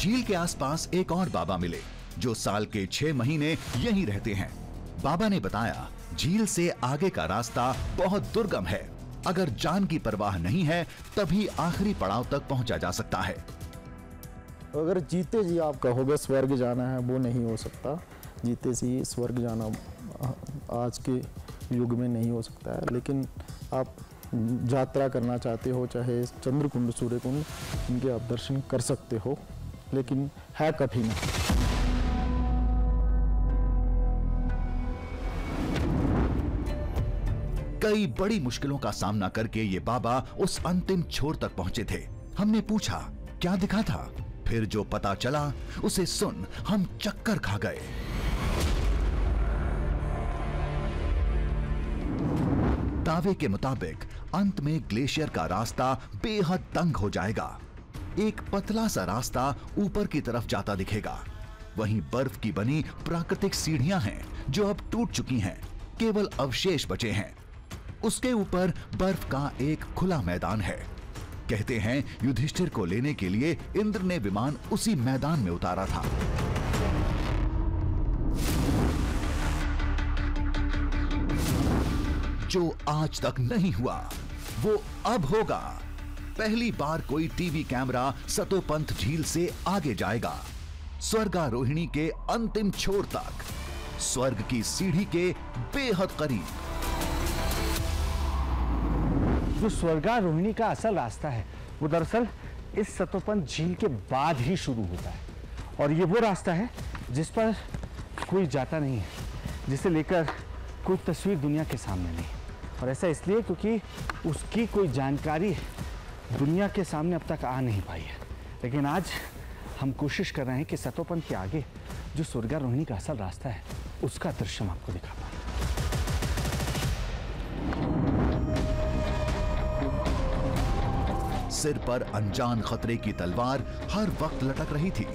झील के आसपास एक और बाबा मिले जो साल के 6 महीने यहीं रहते हैं। बाबा ने बताया झील से आगे का रास्ता बहुत दुर्गम है। अगर जान की परवाह नहीं है तभी आखिरी पड़ाव तक पहुंचा जा सकता है। अगर जीते जी आप कहोगे स्वर्ग जाना है, वो नहीं हो सकता। जीते जी स्वर्ग जाना आज के युग में नहीं हो सकता है। लेकिन आप यात्रा करना चाहते हो, चाहे चंद्रकुंड, सूर्यकुंड, इनके आप दर्शन कर सकते हो, लेकिन है कठिन। कई बड़ी मुश्किलों का सामना करके ये बाबा उस अंतिम छोर तक पहुंचे थे। हमने पूछा क्या दिखा था, फिर जो पता चला उसे सुन हम चक्कर खा गए। दावे के मुताबिक अंत में ग्लेशियर का रास्ता बेहद तंग हो जाएगा। एक पतला सा रास्ता ऊपर की तरफ जाता दिखेगा। वहीं बर्फ की बनी प्राकृतिक सीढ़ियां हैं जो अब टूट चुकी हैं, केवल अवशेष बचे हैं। उसके ऊपर बर्फ का एक खुला मैदान है। कहते हैं युधिष्ठिर को लेने के लिए इंद्र ने विमान उसी मैदान में उतारा था। जो आज तक नहीं हुआ वो अब होगा। पहली बार कोई टीवी कैमरा सतोपंथ झील से आगे जाएगा, स्वर्गारोहिणी के अंतिम छोर तक, स्वर्ग की सीढ़ी के बेहद करीब। जो स्वर्गारोहिणी का असल रास्ता है वो दरअसल इस सतोपंथ झील के बाद ही शुरू होता है, और ये वो रास्ता है जिस पर कोई जाता नहीं है, जिसे लेकर कोई तस्वीर दुनिया के सामने नहीं। और ऐसा इसलिए क्योंकि उसकी कोई जानकारी दुनिया के सामने अब तक आ नहीं पाई है। लेकिन आज हम कोशिश कर रहे हैं कि सतोपंथ के आगे जो स्वर्गारोहिणी का असल रास्ता है उसका दृश्य हम आपको दिखा पाएं। सिर पर अनजान खतरे की तलवार हर वक्त लटक रही थी।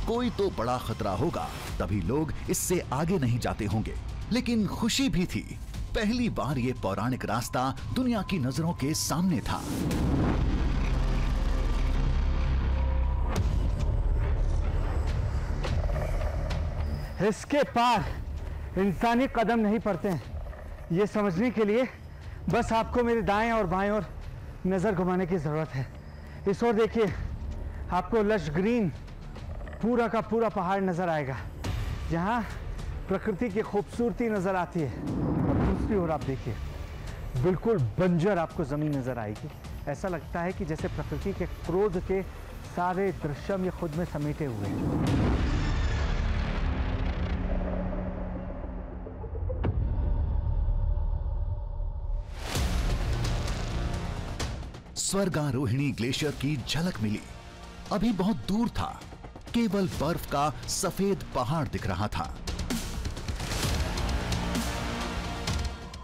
कोई तो बड़ा खतरा होगा, तभी लोग इससे आगे नहीं जाते होंगे। लेकिन खुशी भी थी, पहली बार ये पौराणिक रास्ता दुनिया की नजरों के सामने था। इसके पार इंसानी कदम नहीं पड़ते हैं, ये समझने के लिए बस आपको मेरे दाएं और बाएं ओर नजर घुमाने की जरूरत है। इस ओर देखिए, आपको लश ग्रीन पूरा का पूरा पहाड़ नजर आएगा, जहां प्रकृति की खूबसूरती नजर आती है। और दूसरी ओर आप देखिए, बिल्कुल बंजर आपको जमीन नजर आएगी। ऐसा लगता है कि जैसे प्रकृति के क्रोध के सारे दृश्य ये खुद में समेटे हुए हैं। स्वर्गारोहिणी ग्लेशियर की झलक मिली। अभी बहुत दूर था, केवल बर्फ का सफेद पहाड़ दिख रहा था।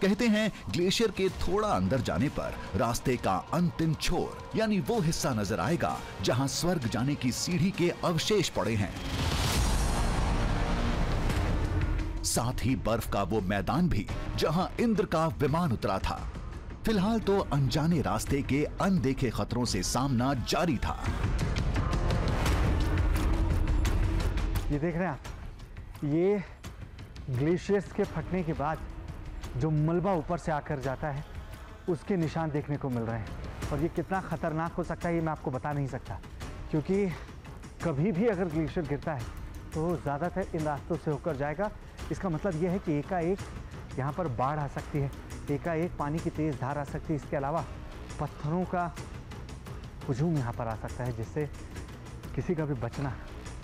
कहते हैं ग्लेशियर के थोड़ा अंदर जाने पर रास्ते का अंतिम छोर यानी वो हिस्सा नजर आएगा जहां स्वर्ग जाने की सीढ़ी के अवशेष पड़े हैं। साथ ही बर्फ का वो मैदान भी जहां इंद्र का विमान उतरा था। फिलहाल तो अनजाने रास्ते के अनदेखे खतरों से सामना जारी था। ये देख रहे हैं आप, ये ग्लेशियर्स के फटने के बाद जो मलबा ऊपर से आकर जाता है उसके निशान देखने को मिल रहे हैं। और ये कितना खतरनाक हो सकता है ये मैं आपको बता नहीं सकता, क्योंकि कभी भी अगर ग्लेशियर गिरता है तो ज़्यादातर इन रास्तों से होकर जाएगा। इसका मतलब ये है कि एकाएक यहाँ पर बाढ़ आ सकती है, एकाएक पानी की तेज़ धार आ सकती है। इसके अलावा पत्थरों का हुजूम यहाँ पर आ सकता है, जिससे किसी का भी बचना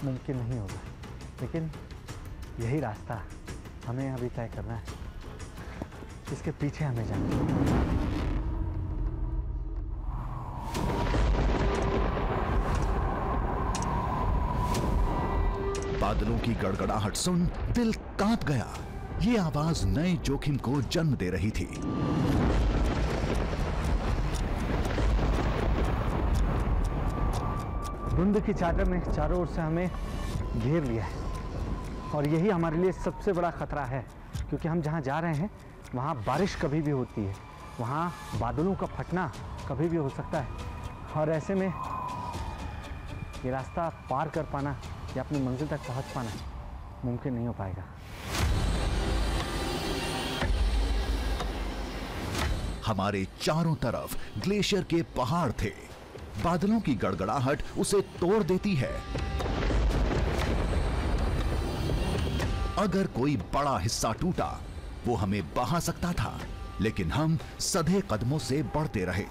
मुमकिन नहीं होगा। लेकिन यही रास्ता हमें अभी तय करना है, इसके पीछे हमें जाना है। बादलों की गड़गड़ाहट सुन दिल कांप गया। ये आवाज नए जोखिम को जन्म दे रही थी। धुंध की चादर ने चारों ओर से हमें घेर लिया है, और यही हमारे लिए सबसे बड़ा खतरा है, क्योंकि हम जहां जा रहे हैं वहां बारिश कभी भी होती है। वहाँ बादलों का फटना कभी भी हो सकता है और ऐसे में ये रास्ता पार कर पाना या अपनी मंजिल तक पहुँच पाना मुमकिन नहीं हो पाएगा। हमारे चारों तरफ ग्लेशियर के पहाड़ थे। बादलों की गड़गड़ाहट उसे तोड़ देती है। अगर कोई बड़ा हिस्सा टूटा वो हमें बहा सकता था, लेकिन हम सधे कदमों से बढ़ते रहे।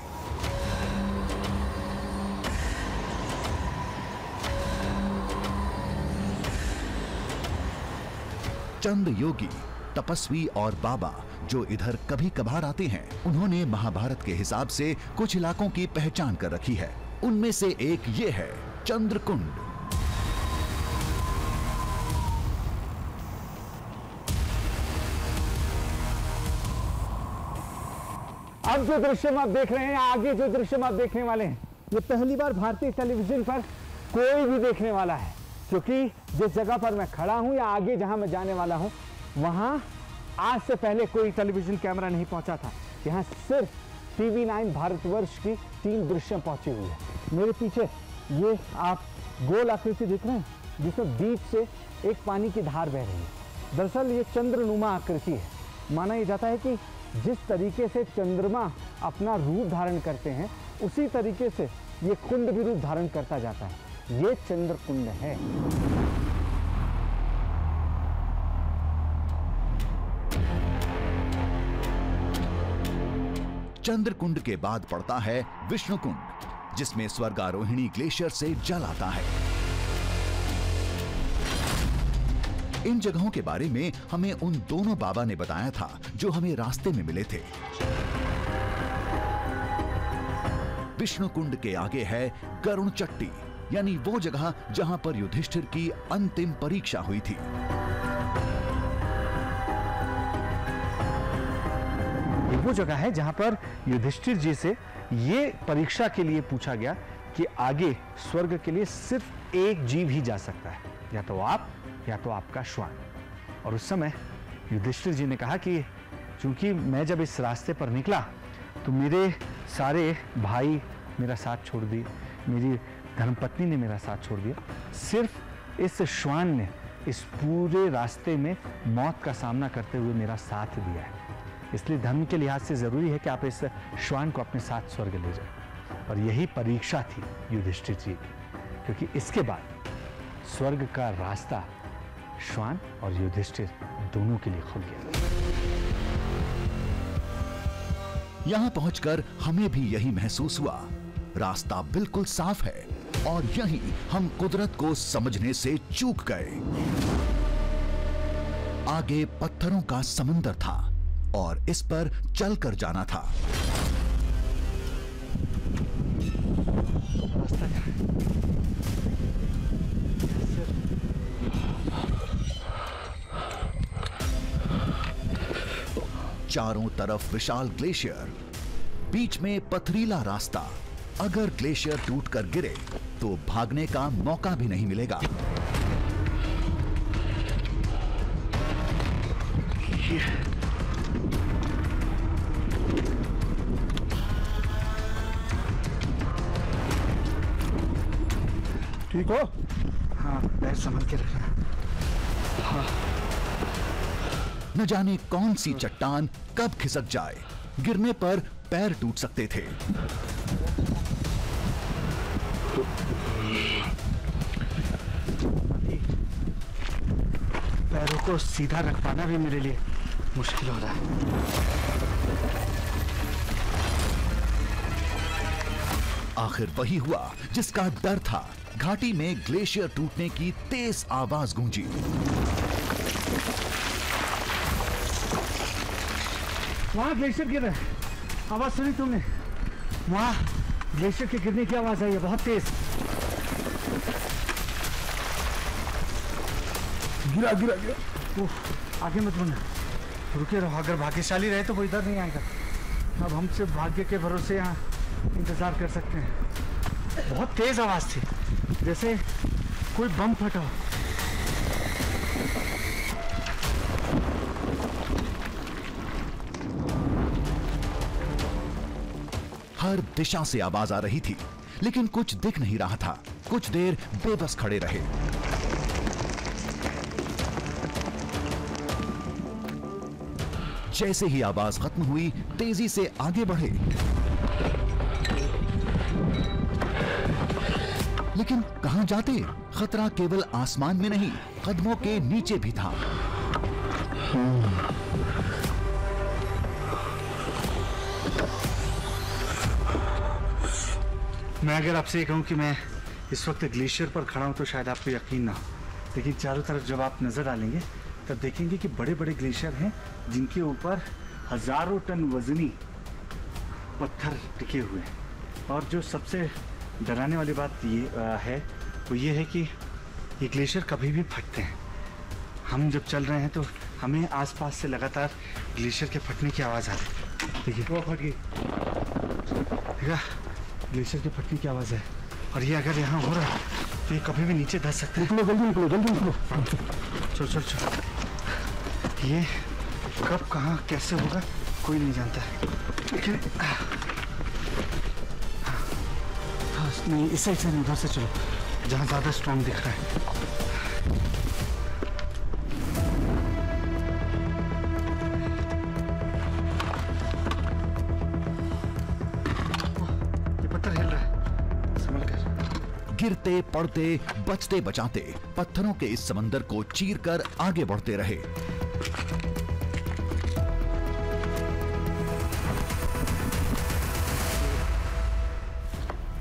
चंद योगी, तपस्वी और बाबा जो इधर कभी कभार आते हैं, उन्होंने महाभारत के हिसाब से कुछ इलाकों की पहचान कर रखी है। उनमें से एक ये है चंद्रकुंड। अब जो दृश्य आप देख रहे हैं, आगे जो दृश्य आप देखने वाले हैं, ये पहली बार भारतीय टेलीविजन पर कोई भी देखने वाला है, क्योंकि जिस जगह पर मैं खड़ा हूं या आगे जहां मैं जाने वाला हूं, वहां आज से पहले कोई टेलीविजन कैमरा नहीं पहुंचा था। यहां सिर्फ TV9 भारतवर्ष की 3 दृश्य पहुंची हुई है। मेरे पीछे ये आप गोल आकृति देख रहे हैं, जिसमें बीच से एक पानी की धार बह रही है। दरअसल ये चंद्रनुमा आकृति है। माना यह जाता है कि जिस तरीके से चंद्रमा अपना रूप धारण करते हैं, उसी तरीके से ये कुंड भी रूप धारण करता जाता है। ये चंद्रकुंड है। चंद्रकुंड के बाद पड़ता है विष्णुकुंड, जिसमें स्वर्गारोहिणी ग्लेशियर से जल आता है। इन जगहों के बारे में हमें उन दोनों बाबा ने बताया था जो हमें रास्ते में मिले थे। विष्णुकुंड के आगे है गरुण चट्टी, यानी वो जगह जहां पर युधिष्ठिर की अंतिम परीक्षा हुई थी। ये वो जगह है जहां पर युधिष्ठिर जी से ये परीक्षा के लिए पूछा गया कि आगे स्वर्ग के लिए सिर्फ एक जीव ही जा सकता है, या तो आप या तो आपका श्वान। और उस समय युधिष्ठिर जी ने कहा कि चूंकि मैं जब इस रास्ते पर निकला तो मेरे सारे भाई मेरा साथ छोड़ दिए, मेरी धर्मपत्नी ने मेरा साथ छोड़ दिया, सिर्फ इस श्वान ने इस पूरे रास्ते में मौत का सामना करते हुए मेरा साथ दिया है। इसलिए धर्म के लिहाज से जरूरी है कि आप इस श्वान को अपने साथ स्वर्ग ले जाएं। और यही परीक्षा थी युधिष्ठिर जी की, क्योंकि इसके बाद स्वर्ग का रास्ता श्वान और युधिष्ठिर दोनों के लिए खुल गया। यहां पहुंचकर हमें भी यही महसूस हुआ। रास्ता बिल्कुल साफ है और यहीं हम कुदरत को समझने से चूक गए। आगे पत्थरों का समंदर था और इस पर चलकर जाना था। चारों तरफ विशाल ग्लेशियर, बीच में पथरीला रास्ता। अगर ग्लेशियर टूटकर गिरे तो भागने का मौका भी नहीं मिलेगा। ठीक हो? हाँ, पैर संभल के रखना। हाँ। न जाने कौन सी चट्टान कब खिसक जाए, गिरने पर पैर टूट सकते थे। पैरों को सीधा रख पाना भी मेरे लिए मुश्किल हो रहा है। आखिर वही हुआ जिसका डर था। घाटी में ग्लेशियर टूटने की तेज आवाज गूंजी। वहां ग्लेशियर गिर रहा है। आवाज सुनी तुमने? वहां ग्लेशियर के गिरने की आवाज आई है, बहुत तेज। गिरा गिरा गिरा। आगे मत बढ़ना, रुके रहो। अगर भाग्यशाली रहे तो वो इधर नहीं आएगा। अब हम सिर्फ भाग्य के भरोसे यहाँ इंतजार कर सकते हैं। बहुत तेज आवाज थी, जैसे कोई बम फटा हो। हर दिशा से आवाज आ रही थी, लेकिन कुछ दिख नहीं रहा था। कुछ देर बेबस खड़े रहे। जैसे ही आवाज खत्म हुई, तेजी से आगे बढ़े, लेकिन कहां जाते? खतरा केवल आसमान में नहीं, कदमों के नीचे भी था। मैं अगर आपसे ये कहूं कि मैं इस वक्त ग्लेशियर पर खड़ा हूं तो शायद आपको यकीन ना हो, लेकिन चारों तरफ जब आप नजर डालेंगे तब देखेंगे कि बड़े बड़े ग्लेशियर हैं जिनके ऊपर हजारों टन वजनी पत्थर टिके हुए हैं। और जो सबसे डराने वाली बात ये है वो ये है कि ये ग्लेशियर कभी भी फटते हैं। हम जब चल रहे हैं तो हमें आसपास से लगातार ग्लेशियर के फटने की आवाज़ आ रही है। देखिए वो फट गई, देखा, ग्लेशियर के फटने की आवाज़ है। और ये अगर यहाँ हो रहा है तो ये कभी भी नीचे धंस सकते हैं। निकलो जल्दी, निकलो जल्दी, निकलो। चल चल चल। ये कब कहाँ कैसे होगा कोई नहीं जानता है, लेकिन नहीं, इस साइड से नहीं, उधर से चलो जहाँ ज़्यादा स्ट्रॉन्ग दिख रहा है। ये पत्थर हिल रहा है, संभल कर। गिरते पड़ते बचते बचाते पत्थरों के इस समंदर को चीरकर आगे बढ़ते रहे।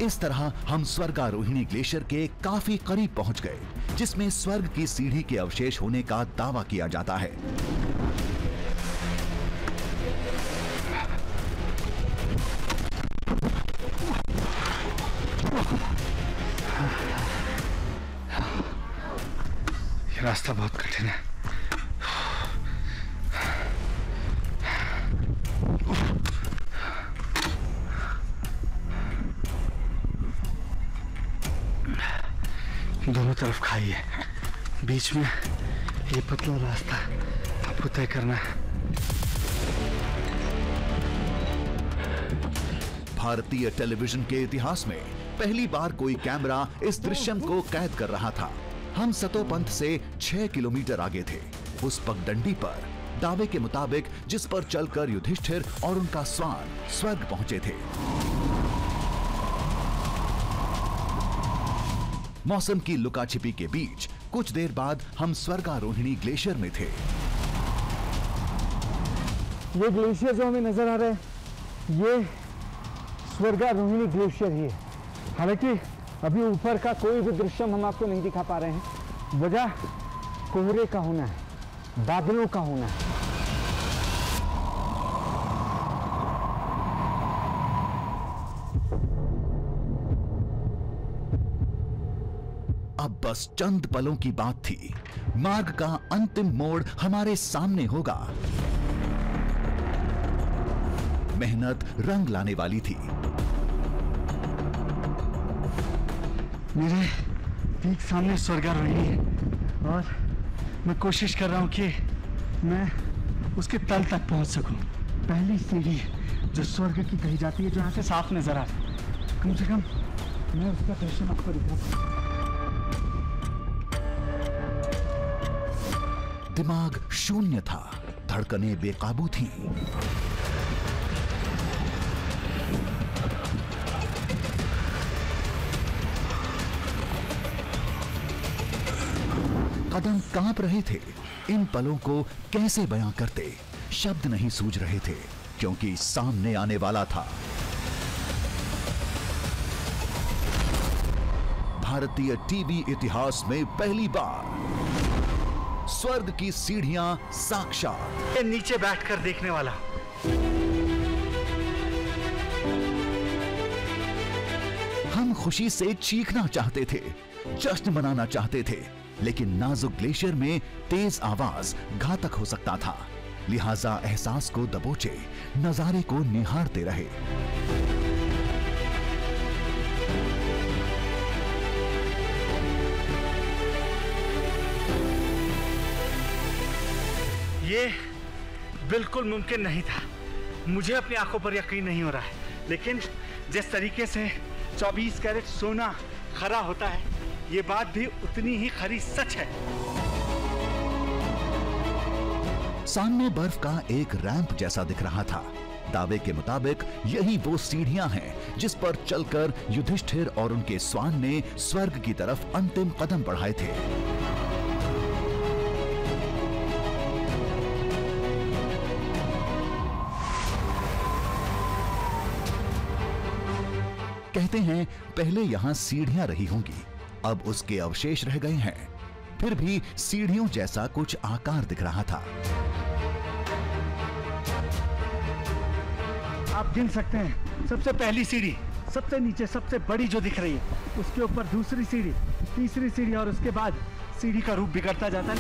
इस तरह हम स्वर्गारोहिणी ग्लेशियर के काफी करीब पहुंच गए, जिसमें स्वर्ग की सीढ़ी के अवशेष होने का दावा किया जाता है। ये रास्ता बहुत कठिन है। दोनों तरफ खाई है, बीच में ये पतला रास्ता आपको तय करना है। भारतीय टेलीविजन के इतिहास में पहली बार कोई कैमरा इस दृश्यम को कैद कर रहा था। हम सतोपंथ से 6 किलोमीटर आगे थे, उस पगडंडी पर, दावे के मुताबिक जिस पर चलकर युधिष्ठिर और उनका स्वान स्वर्ग पहुंचे थे। मौसम की लुकाछिपी के बीच कुछ देर बाद हम स्वर्गारोहिणी ग्लेशियर में थे। ये ग्लेशियर जो हमें नजर आ रहा है, ये स्वर्गारोहिणी ग्लेशियर ही है। हालांकि अभी ऊपर का कोई भी दृश्य हम आपको नहीं दिखा पा रहे हैं। वजह कोहरे का होना है, बादलों का होना है। अब बस चंद पलों की बात थी, मार्ग का अंतिम मोड़ हमारे सामने होगा। मेहनत रंग लाने वाली थी। मेरे ठीक सामने स्वर्गारोहिणी है और मैं कोशिश कर रहा हूं कि मैं उसके तल तक पहुंच सकूं। पहली सीढ़ी जो स्वर्ग की कही जाती है, जो यहां से साफ नजर आ रहा है, कम से कम मैं उसका दर्शन आपको दिखा। दिमाग शून्य था, धड़कनें बेकाबू थीं। कदम कांप रहे थे। इन पलों को कैसे बयां करते, शब्द नहीं सूझ रहे थे, क्योंकि सामने आने वाला था भारतीय टीवी इतिहास में पहली बार स्वर्ग की सीढ़ियां साक्षात। नीचे बैठकर देखने वाला। हम खुशी से चीखना चाहते थे, जश्न मनाना चाहते थे, लेकिन नाजुक ग्लेशियर में तेज आवाज घातक हो सकता था। लिहाजा एहसास को दबोचे, नजारे को निहारते रहे। ये बिल्कुल मुमकिन नहीं था। मुझे अपनी आंखों पर यकीन नहीं हो रहा है, लेकिन जिस तरीके से 24 कैरेट सोना खरा होता है, ये बात भी उतनी ही खरी सच है। सामने बर्फ का एक रैंप जैसा दिख रहा था। दावे के मुताबिक यही वो सीढ़ियां हैं जिस पर चलकर युधिष्ठिर और उनके स्वान ने स्वर्ग की तरफ अंतिम कदम बढ़ाए थे। कहते हैं पहले यहां सीढ़ियां रही होंगी, अब उसके अवशेष रह गए हैं। फिर भी सीढ़ियों जैसा कुछ आकार दिख रहा था। आप गिन सकते हैं, सबसे पहली सीढ़ी, सबसे नीचे सबसे बड़ी जो दिख रही है, उसके ऊपर दूसरी सीढ़ी, तीसरी सीढ़ी, और उसके बाद सीढ़ी का रूप बिगड़ता जाता है।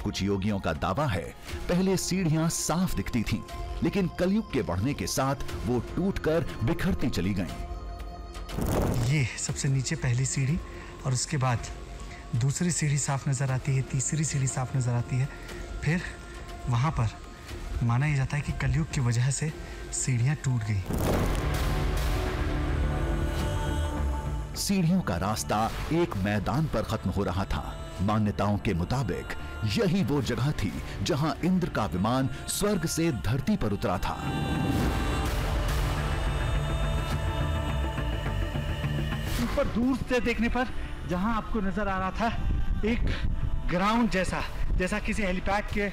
कुछ योगियों का दावा है पहले सीढ़ियां साफ दिखती थीं, लेकिन कलयुग के बढ़ने के साथ वो टूटकर बिखरती चली गईं। ये सबसे नीचे पहली सीढ़ी, और उसके बाद दूसरी सीढ़ी साफ नजर आती है, तीसरी सीढ़ी साफ नजर आती है। फिर वहां पर माना यह जाता है कि कलयुग की वजह से सीढ़ियां टूट गई। सीढ़ियों का रास्ता एक मैदान पर खत्म हो रहा था। मान्यताओं के मुताबिक यही वो जगह थी जहां इंद्र का विमान स्वर्ग से धरती पर उतरा था। ऊपर दूर से देखने पर जहां आपको नजर आ रहा था एक ग्राउंड जैसा, जैसा किसी हेलीपैड के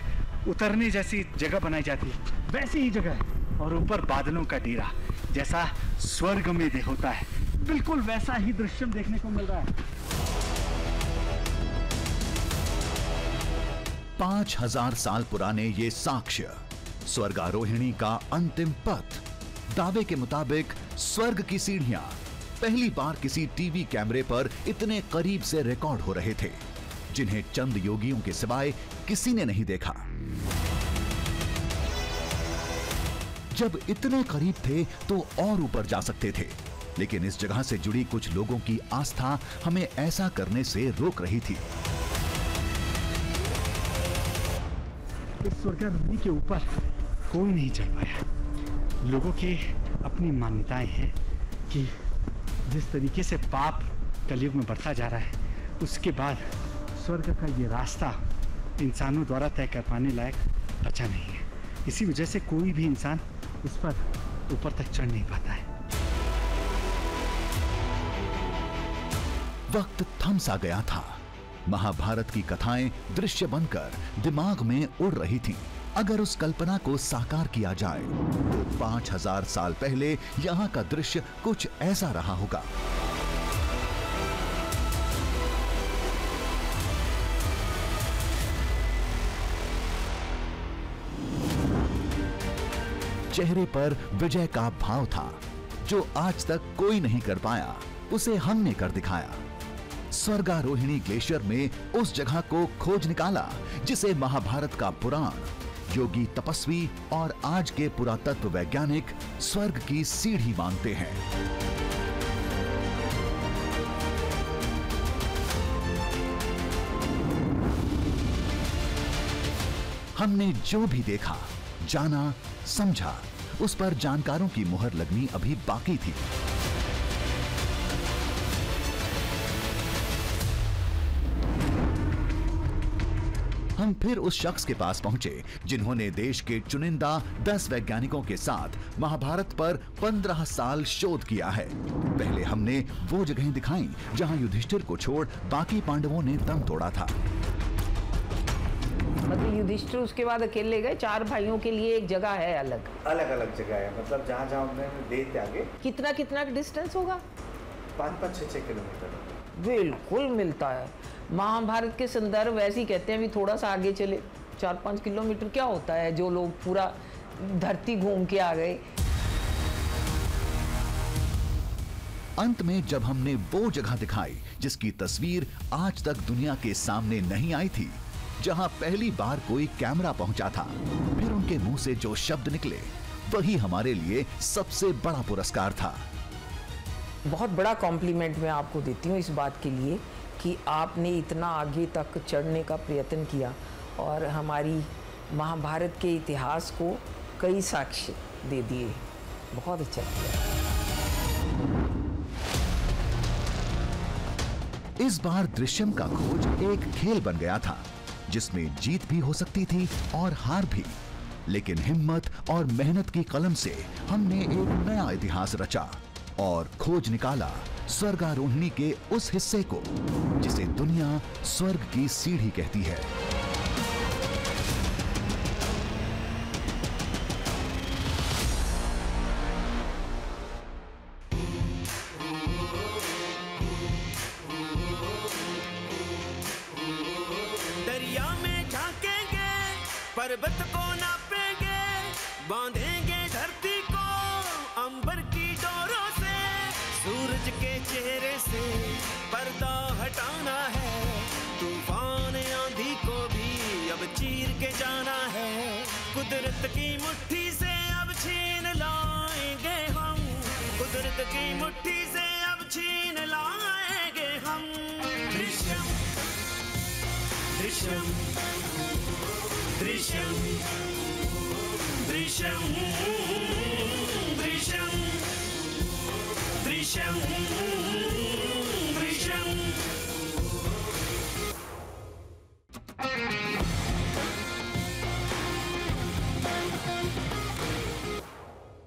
उतरने जैसी जगह बनाई जाती है, वैसी ही जगह है। और ऊपर बादलों का डेरा जैसा स्वर्ग में होता है, बिल्कुल वैसा ही दृश्य देखने को मिल रहा है। 5000 साल पुराने ये साक्ष्य, स्वर्गारोहिणी का अंतिम पथ। दावे के मुताबिक स्वर्ग की सीढ़ियां पहली बार किसी टीवी कैमरे पर इतने करीब से रिकॉर्ड हो रहे थे, जिन्हें चंद योगियों के सिवाय किसी ने नहीं देखा। जब इतने करीब थे तो और ऊपर जा सकते थे, लेकिन इस जगह से जुड़ी कुछ लोगों की आस्था हमें ऐसा करने से रोक रही थी। इस स्वर्गारोहिणी के ऊपर कोई नहीं चढ़ पाया। लोगों की अपनी मान्यताएं हैं कि जिस तरीके से पाप कलयुग में बढ़ता जा रहा है, उसके बाद स्वर्ग का ये रास्ता इंसानों द्वारा तय कर पाने लायक बचा नहीं है। इसी वजह से कोई भी इंसान उस पर ऊपर तक चढ़ नहीं पाता है। वक्त थम सा गया था। महाभारत की कथाएं दृश्य बनकर दिमाग में उड़ रही थीं। अगर उस कल्पना को साकार किया जाए तो 5000 साल पहले यहां का दृश्य कुछ ऐसा रहा होगा। चेहरे पर विजय का भाव था। जो आज तक कोई नहीं कर पाया, उसे हमने कर दिखाया। स्वर्गारोहिणी ग्लेशियर में उस जगह को खोज निकाला जिसे महाभारत का पुराण, योगी तपस्वी और आज के पुरातत्व वैज्ञानिक स्वर्ग की सीढ़ी मानते हैं। हमने जो भी देखा, जाना, समझा, उस पर जानकारों की मुहर लगनी अभी बाकी थी। हम फिर उस शख्स के पास पहुंचे जिन्होंने देश के चुनिंदा 10 वैज्ञानिकों के साथ महाभारत पर 15 साल शोध किया है। पहले हमने वो जगहें दिखाई जहां युधिष्ठिर को छोड़ बाकी पांडवों ने दम तोड़ा था। मतलब युधिष्ठिर उसके बाद अकेले गए, 4 भाइयों के लिए एक जगह है अलग अलग जगह है, मतलब जहाँ जहाँ उन्होंने देते आगे कितना डिस्टेंस होगा? 5-6 किलोमीटर बिल्कुल मिलता है। महाभारत के संदर्भ ऐसे ही कहते हैं भी थोड़ा सा आगे चले 4-5 किलोमीटर क्या होता है, जो लोग पूरा धरती घूम के आ गए। अंत में जब हमने वो जगह दिखाई जिसकी तस्वीर आज तक दुनिया के सामने नहीं आई थी, जहां पहली बार कोई कैमरा पहुंचा था, फिर उनके मुंह से जो शब्द निकले वही हमारे लिए सबसे बड़ा पुरस्कार था। बहुत बड़ा कॉम्प्लीमेंट मैं आपको देती हूँ इस बात के लिए कि आपने इतना आगे तक चढ़ने का प्रयत्न किया और हमारी महाभारत के इतिहास को कई साक्ष्य दे दिए। बहुत अच्छा किया। इस बार दृश्यम का खोज एक खेल बन गया था जिसमें जीत भी हो सकती थी और हार भी, लेकिन हिम्मत और मेहनत की कलम से हमने एक नया इतिहास रचा और खोज निकाला स्वर्गारोहिणी के उस हिस्से को जिसे दुनिया स्वर्ग की सीढ़ी कहती है। दरिया में झांकेंगे, पर्वत को नापेंगे, बांधेंगे धरती को अंबर की डोरों से, सूरज के चेहरे से पर्दा हटाना है, तूफान आंधी को भी अब चीर के जाना है, कुदरत की मुट्ठी से अब छीन लाएंगे हम, कुदरत की मुट्ठी से अब छीन लाएंगे हम। दृश्यम दृश्यम दृश्यम दृश्यम दृश्यम दृश्यम